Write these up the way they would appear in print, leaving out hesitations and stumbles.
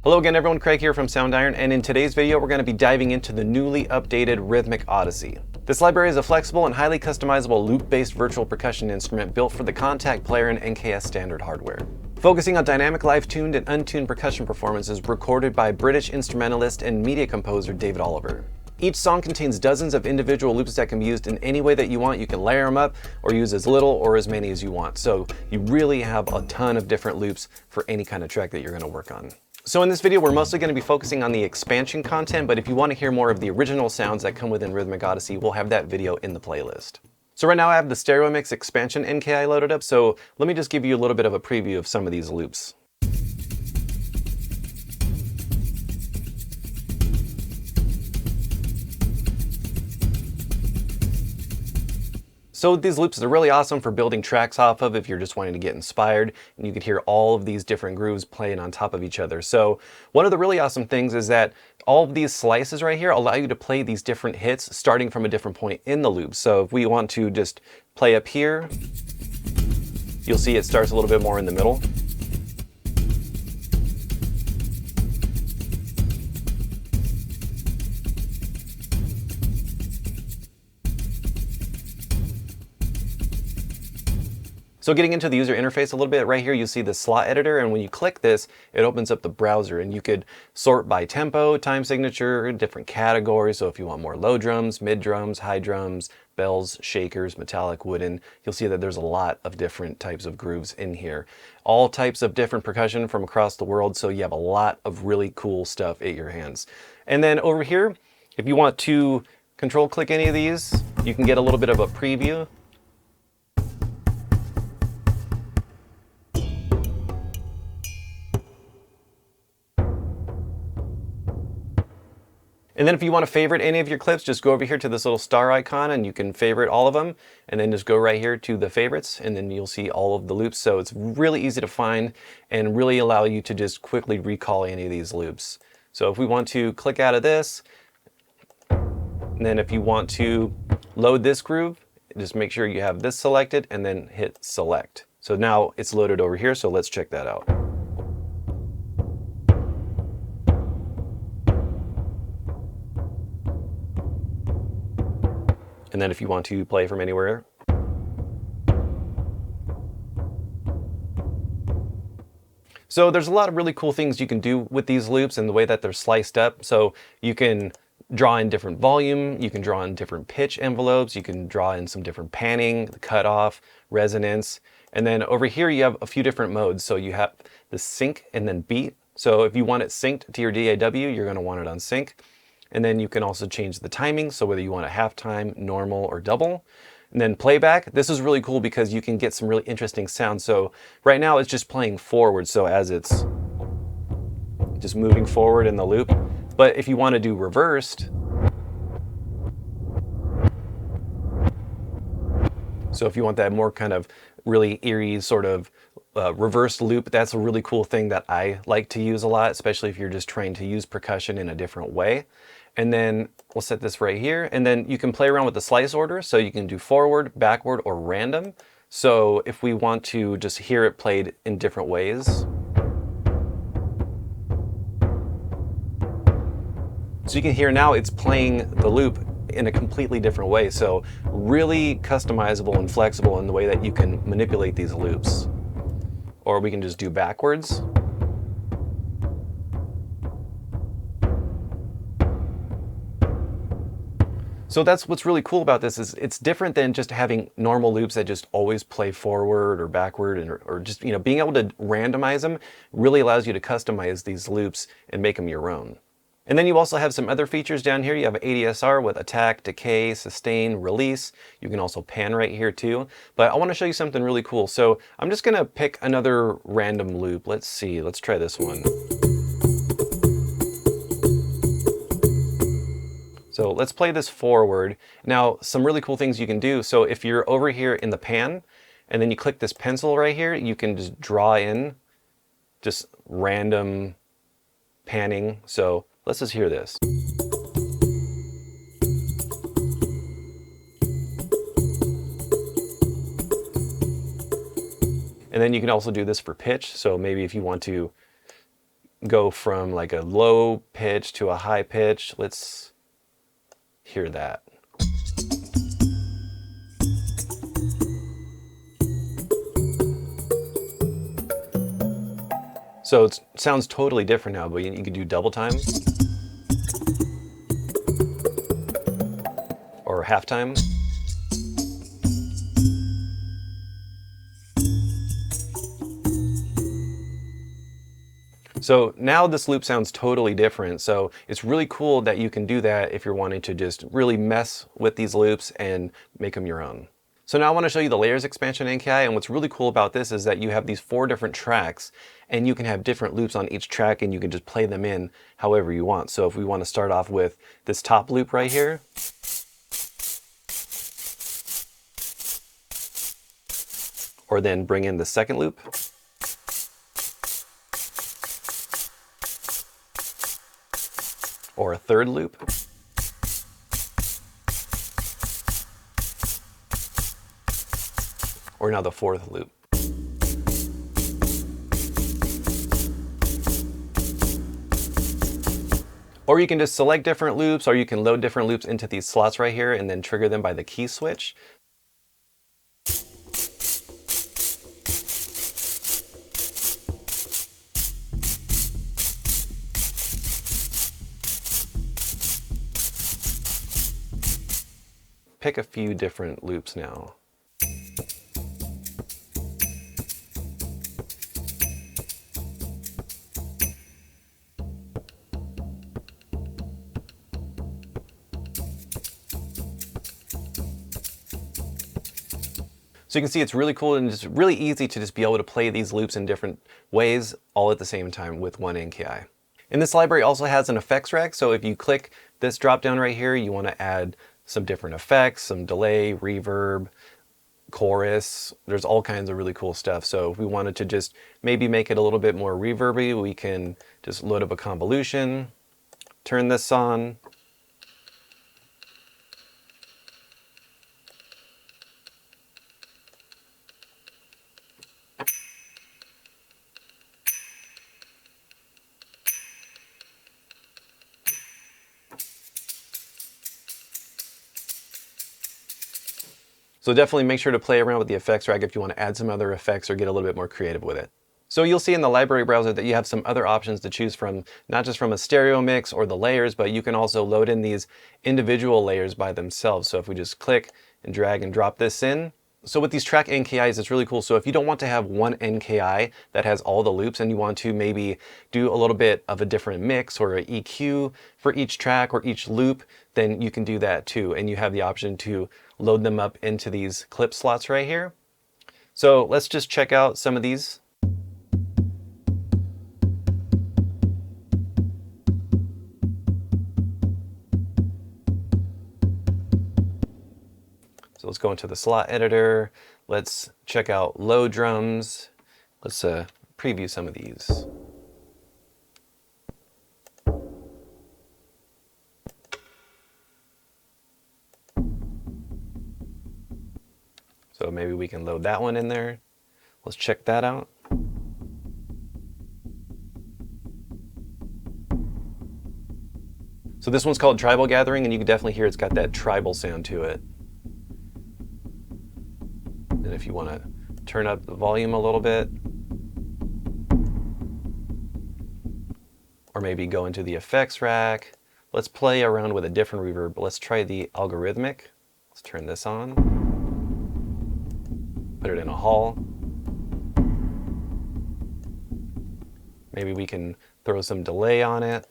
Hello again everyone, Craig here from Soundiron, and in today's video we're going to be diving into the newly updated Rhythmic Odyssey. This library is a flexible and highly customizable loop-based virtual percussion instrument built for the Kontakt Player and NKS standard hardware. Focusing on dynamic live-tuned and untuned percussion performances recorded by British instrumentalist and media composer David Oliver. Each song contains dozens of individual loops that can be used in any way that you want. You can layer them up or use as little or as many as you want. So you really have a ton of different loops for any kind of track that you're going to work on. So in this video, we're mostly going to be focusing on the expansion content, but if you want to hear more of the original sounds that come within Rhythmic Odyssey, we'll have that video in the playlist. So right now I have the Stereo Mix expansion NKI loaded up, so let me just give you a little bit of a preview of some of these loops. So these loops are really awesome for building tracks off of if you're just wanting to get inspired, and you can hear all of these different grooves playing on top of each other. So one of the really awesome things is that all of these slices right here allow you to play these different hits starting from a different point in the loop. So if we want to just play up here, you'll see it starts a little bit more in the middle. So getting into the user interface a little bit, right here you see the slot editor, and when you click this, it opens up the browser, and you could sort by tempo, time signature, different categories. So if you want more low drums, mid drums, high drums, bells, shakers, metallic, wooden, you'll see that there's a lot of different types of grooves in here. All types of different percussion from across the world, so you have a lot of really cool stuff at your hands. And then over here, if you want to control click any of these, you can get a little bit of a preview. And then if you want to favorite any of your clips, just go over here to this little star icon and you can favorite all of them, and then just go right here to the favorites, and then you'll see all of the loops. So it's really easy to find and really allow you to just quickly recall any of these loops. So if we want to click out of this, and then if you want to load this groove, just make sure you have this selected and then hit select. So now it's loaded over here, so let's check that out. And then if you want to play from anywhere. So there's a lot of really cool things you can do with these loops and the way that they're sliced up. So you can draw in different volume, you can draw in different pitch envelopes, you can draw in some different panning, cutoff, resonance. And then over here you have a few different modes. So you have the sync and then beat. So if you want it synced to your DAW, you're going to want it on sync. And then you can also change the timing, so whether you want a halftime, normal, or double. And then playback, this is really cool because you can get some really interesting sounds. So right now it's just playing forward, so as it's just moving forward in the loop. But if you want to do reversed, so if you want that more kind of really eerie sort of reversed loop, that's a really cool thing that I like to use a lot, especially if you're just trying to use percussion in a different way. And then we'll set this right here, and then you can play around with the slice order, so you can do forward, backward, or random. So if we want to just hear it played in different ways. So you can hear now it's playing the loop in a completely different way. So really customizable and flexible in the way that you can manipulate these loops. Or we can just do backwards. So that's what's really cool about this, is it's different than just having normal loops that just always play forward or backward, or just, you know, being able to randomize them really allows you to customize these loops and make them your own. And then you also have some other features down here. You have ADSR with attack, decay, sustain, release. You can also pan right here too. But I want to show you something really cool. So I'm just going to pick another random loop. Let's see, let's try this one. So let's play this forward. Now, some really cool things you can do. So if you're over here in the pan, and then you click this pencil right here, you can just draw in just random panning. So let's just hear this. And then you can also do this for pitch. So maybe if you want to go from like a low pitch to a high pitch. Let's hear that. So it sounds totally different now, but you can do double time or half time. So now this loop sounds totally different. So it's really cool that you can do that if you're wanting to just really mess with these loops and make them your own. So now I want to show you the layers expansion in NKI, and what's really cool about this is that you have these 4 different tracks and you can have different loops on each track and you can just play them in however you want. So if we want to start off with this top loop right here, or then bring in the second loop, or a third loop, or now the fourth loop. Or you can just select different loops, or you can load different loops into these slots right here and then trigger them by the key switch. Pick a few different loops now. So you can see it's really cool and just really easy to just be able to play these loops in different ways all at the same time with one NKI. And this library also has an effects rack, so if you click this drop down right here, you want to add some different effects, some delay, reverb, chorus. There's all kinds of really cool stuff. So if we wanted to just maybe make it a little bit more reverby, we can just load up a convolution, turn this on, so definitely make sure to play around with the effects rack if you want to add some other effects or get a little bit more creative with it. So you'll see in the library browser that you have some other options to choose from, not just from a stereo mix or the layers, but you can also load in these individual layers by themselves. So if we just click and drag and drop this in. So with these track NKIs, it's really cool. So if you don't want to have one NKI that has all the loops and you want to maybe do a little bit of a different mix or an EQ for each track or each loop, then you can do that too. And you have the option to load them up into these clip slots right here. So let's just check out some of these. So let's go into the slot editor. Let's check out low drums. Let's preview some of these. So maybe we can load that one in there. Let's check that out. So this one's called Tribal Gathering, and you can definitely hear it's got that tribal sound to it. And if you want to turn up the volume a little bit, or maybe go into the effects rack, let's play around with a different reverb. Let's try the algorithmic. Let's turn this on. Put it in a hall. Maybe we can throw some delay on it.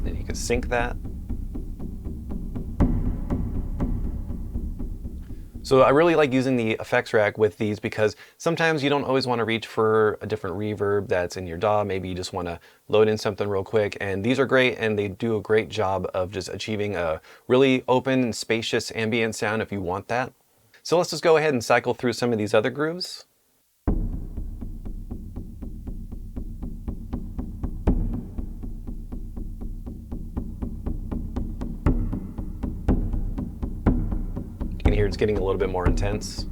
Then you can sync that. So I really like using the effects rack with these because sometimes you don't always want to reach for a different reverb that's in your DAW. Maybe you just want to load in something real quick, and these are great and they do a great job of just achieving a really open and spacious ambient sound if you want that. So let's just go ahead and cycle through some of these other grooves. can hear it's getting a little bit more intense.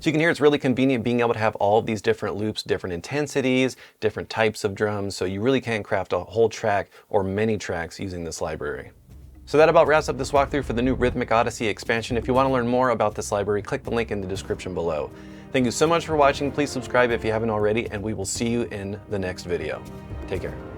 So you can hear it's really convenient being able to have all of these different loops, different intensities, different types of drums, so you really can craft a whole track or many tracks using this library. So that about wraps up this walkthrough for the new Rhythmic Odyssey expansion. If you want to learn more about this library, click the link in the description below. Thank you so much for watching. Please subscribe if you haven't already, and we will see you in the next video. Take care.